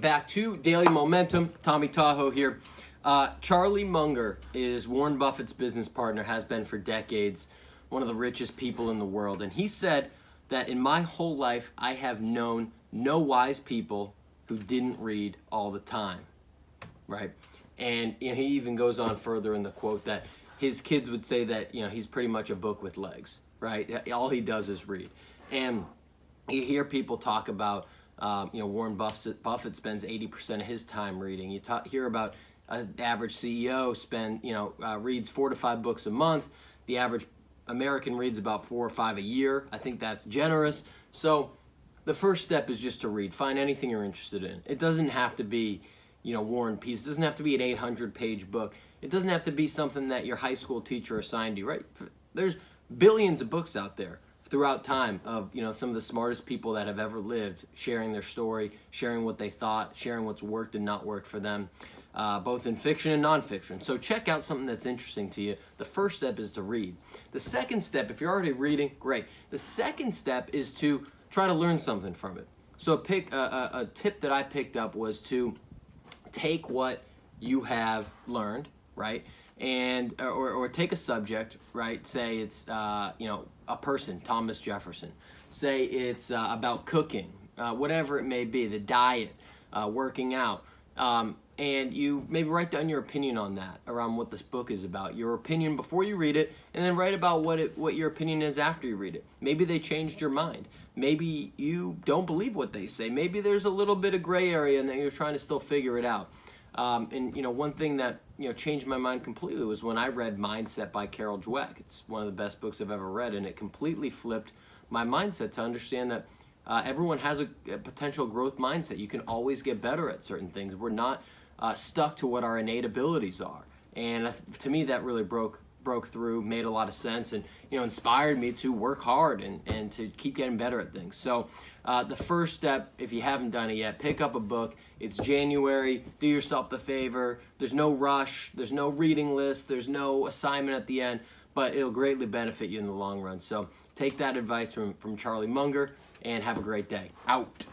Back to Daily Momentum. Tommy Tahoe here. Charlie Munger is Warren Buffett's business partner, has been for decades, one of the richest people in the world. And he said that in my whole life, I have known no wise people who didn't read all the time, right? And he even goes on further in the quote that his kids would say that, he's pretty much a book with legs, right? All he does is read. And you hear people talk about, Warren Buffett spends 80% of his time reading. You hear about an average CEO reads 4 to 5 books a month. The average American reads about 4 or 5 a year. I think that's generous. So the first step is just to read. Find anything you're interested in. It doesn't have to be, War and Peace. It doesn't have to be an 800-page book. It doesn't have to be something that your high school teacher assigned you, right? There's billions of books out there throughout time of some of the smartest people that have ever lived, sharing their story, sharing what they thought, sharing what's worked and not worked for them, both in fiction and nonfiction. So check out something that's interesting to you. The first step is to read. The second step, if you're already reading, great. The second step is to try to learn something from it. So a tip that I picked up was to take what you have learned, right? And or take a subject, right? Say it's a person, Thomas Jefferson. Say it's about cooking, whatever it may be, the diet, working out, and you maybe write down your opinion on that, around what this book is about, your opinion before you read it, and then write about what your opinion is after you read it. Maybe they changed your mind. Maybe you don't believe what they say. Maybe there's a little bit of gray area and that you're trying to still figure it out. One thing that changed my mind completely was when I read Mindset by Carol Dweck. It's one of the best books I've ever read, and it completely flipped my mindset to understand that everyone has a potential growth mindset. You can always get better at certain things. We're not stuck to what our innate abilities are, and to me that really broke through, made a lot of sense, and inspired me to work hard and to keep getting better at things. So the first step, if you haven't done it yet, pick up a book. It's January. Do yourself the favor. There's no rush. There's no reading list. There's no assignment at the end, but it'll greatly benefit you in the long run. So take that advice from Charlie Munger and have a great day. Out.